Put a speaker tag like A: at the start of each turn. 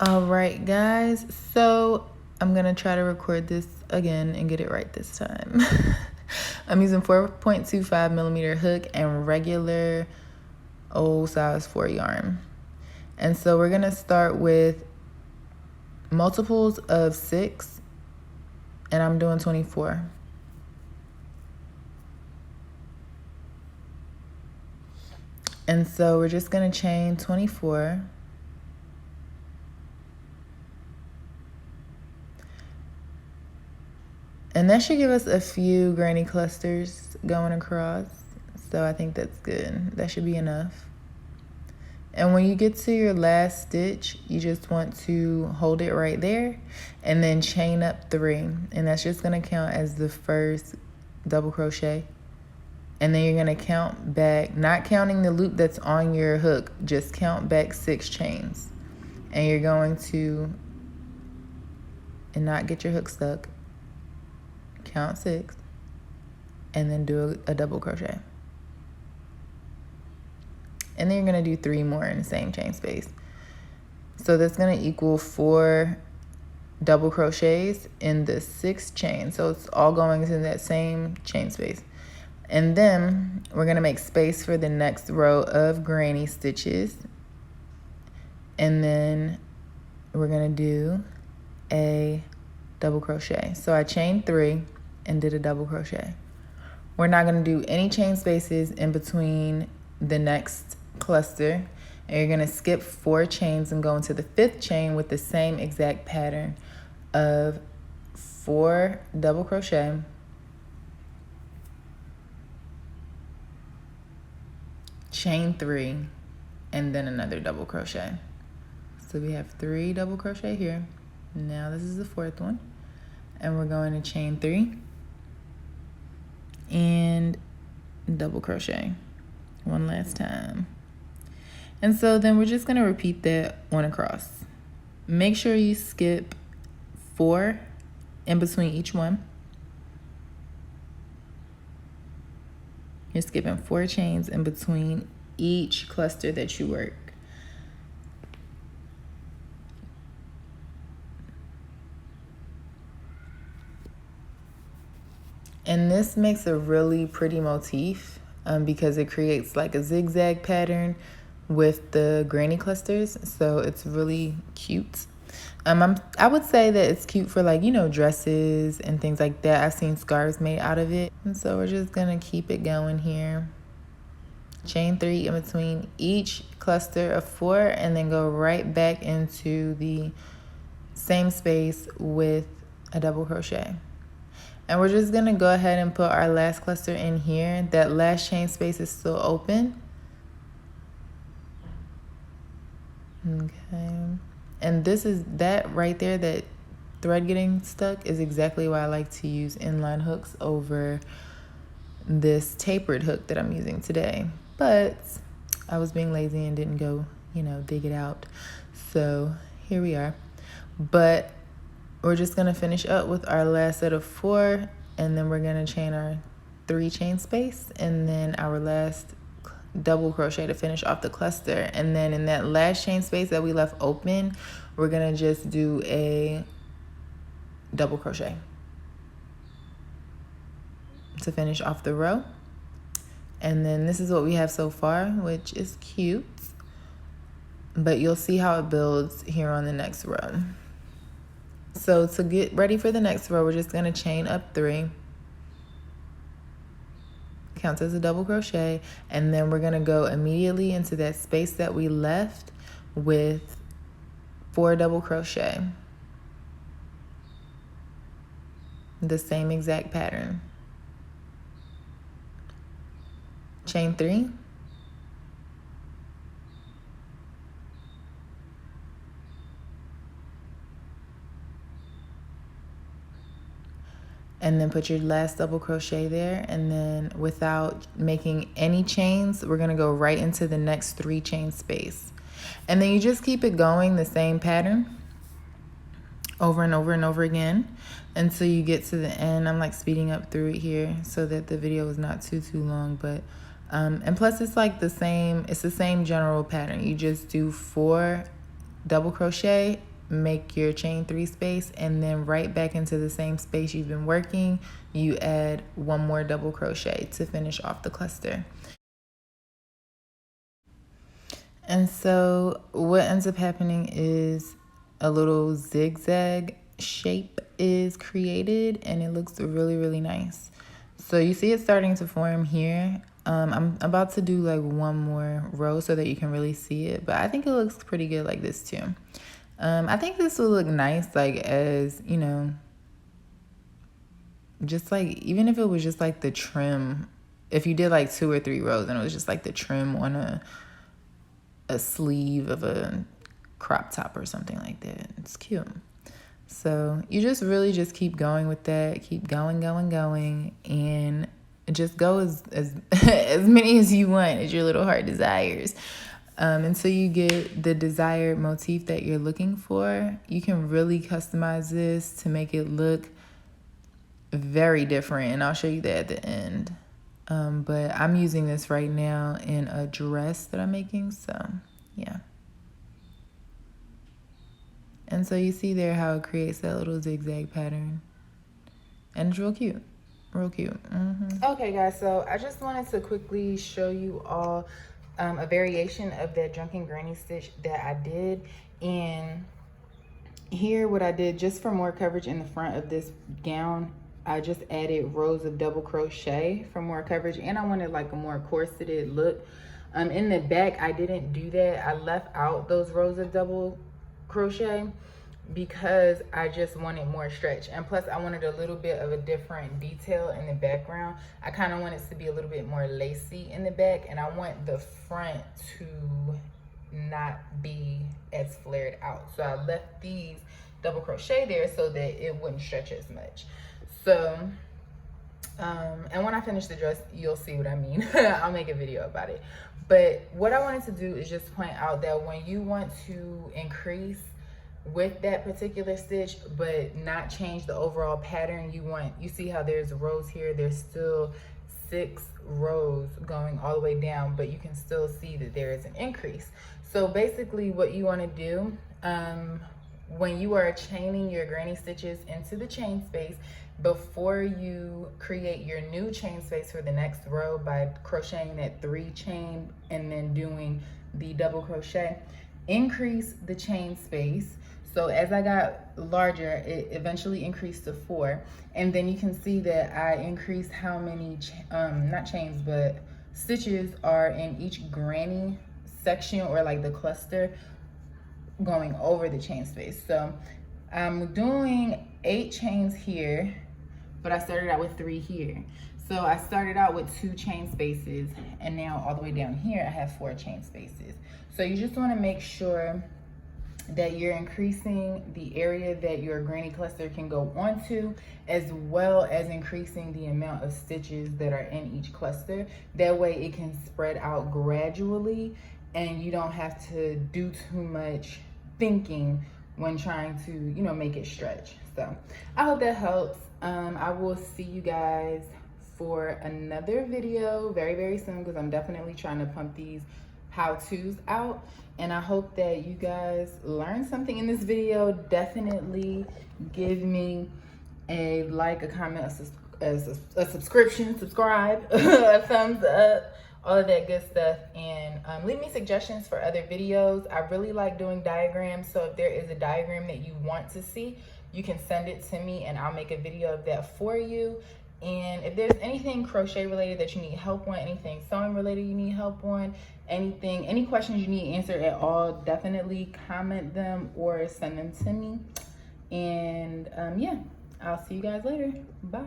A: All right, guys, so I'm gonna try to record this again and get it right this time. I'm using 4.25 millimeter hook and regular old size 4 yarn. And so we're gonna start with multiples of 6, and I'm doing 24. And so we're just gonna chain 24. And that should give us a few granny clusters going across. So I think that's good. That should be enough. And when you get to your last stitch, you just want to hold it right there and then chain up 3. And that's just gonna count as the first double crochet. And then you're gonna count back, not counting the loop that's on your hook, just count back 6 chains. And you're going to, and not get your hook stuck, count 6, and then do a double crochet. And then you're gonna do 3 more in the same chain space. So that's gonna equal 4 double crochets in the 6th chain. So it's all going into that same chain space. And then we're gonna make space for the next row of granny stitches. And then we're gonna do a double crochet. So I chained 3 and did a double crochet. We're not gonna do any chain spaces in between the next cluster, and you're gonna skip 4 chains and go into the 5th chain with the same exact pattern of 4 double crochet, chain 3, and then another double crochet. So we have 3 double crochet here. Now this is the 4th one, and we're going to chain 3 and double crochet one last time. And so then we're just gonna repeat that one across. Make sure you skip 4 in between each one. You're skipping 4 chains in between each cluster that you work. And this makes a really pretty motif because it creates like a zigzag pattern with the granny clusters. So it's really cute. I would say that it's cute for, like, you know, dresses and things like that. I've seen scarves made out of it. And so we're just gonna keep it going here. Chain 3 in between each cluster of 4 and then go right back into the same space with a double crochet. And we're just gonna go ahead and put our last cluster in here. That last chain space is still open. Okay. And this is that right there, that thread getting stuck, is exactly why I like to use inline hooks over this tapered hook that I'm using today. But I was being lazy and didn't go, you know, dig it out. So here we are. But we're just gonna finish up with our last set of 4, and then we're gonna chain our 3 chain space and then our last double crochet to finish off the cluster. And then in that last chain space that we left open, we're gonna just do a double crochet to finish off the row. And then this is what we have so far, which is cute, but you'll see how it builds here on the next row. So to get ready for the next row, we're just gonna chain up 3, counts as a double crochet, and then we're gonna go immediately into that space that we left with 4 double crochet. The same exact pattern. Chain 3. And then put your last double crochet there, and then without making any chains, we're gonna go right into the next 3 chain space. And then you just keep it going, the same pattern, over and over and over again until you get to the end. I'm like speeding up through it here so that the video is not too long, but and plus it's the same general pattern. You just do 4 double crochet make your chain 3 space, and then right back into the same space you've been working, you add 1 more double crochet to finish off the cluster. And so what ends up happening is a little zigzag shape is created, and it looks really, really nice. So you see it starting to form here. I'm about to do like 1 more row so that you can really see it, but I think it looks pretty good like this too. I think this will look nice, like, as, you know, just like, even if it was just like the trim, if you did like 2 or 3 rows and it was just like the trim on a sleeve of a crop top or something like that, it's cute. So you just really just keep going with that, keep going, and just go as as many as you want, as your little heart desires, until you get the desired motif that you're looking for. You can really customize this to make it look very different, and I'll show you that at the end. But I'm using this right now in a dress that I'm making, so yeah. And so you see there how it creates that little zigzag pattern. And it's real cute. Real cute. Okay, guys, so I just wanted to quickly show you all a variation of that Drunken granny stitch that I did. And here, what I did, just for more coverage in the front of this gown, I just added rows of double crochet for more coverage, and I wanted like a more corseted look. In the back, I didn't do that. I left out those rows of double crochet because I just wanted more stretch, and plus I wanted a little bit of a different detail in the background. I kind of want it to be a little bit more lacy in the back, and I want the front to not be as flared out. So I left these double crochet there so that it wouldn't stretch as much. So and when I finish the dress, you'll see what I mean. I'll make a video about it. But what I wanted to do is just point out that when you want to increase with that particular stitch but not change the overall pattern, you see how there's rows here, there's still 6 rows going all the way down, but you can still see that there is an increase. So basically what you want to do when you are chaining your granny stitches into the chain space, before you create your new chain space for the next row by crocheting that 3 chain and then doing the double crochet, increase the chain space. So as I got larger, it eventually increased to 4, and then you can see that I increased how many not chains but stitches are in each granny section, or like the cluster going over the chain space. So I'm doing 8 chains here, but I started out with 3 here. So I started out with 2 chain spaces, and now all the way down here I have 4 chain spaces. So you just want to make sure that you're increasing the area that your granny cluster can go onto, as well as increasing the amount of stitches that are in each cluster. That way it can spread out gradually, and you don't have to do too much thinking when trying to, you know, make it stretch. So I hope that helps. I will see you guys for another video very, very soon, because I'm definitely trying to pump these how-tos out, and I hope that you guys learned something in this video. Definitely give me a like, a comment, a subscription, subscribe, a thumbs up, all of that good stuff, and leave me suggestions for other videos. I really like doing diagrams, so if there is a diagram that you want to see, you can send it to me and I'll make a video of that for you. And if there's anything crochet related that you need help on, anything sewing related you need help on, anything, any questions you need answered at all, definitely comment them or send them to me. And yeah, I'll see you guys later. Bye.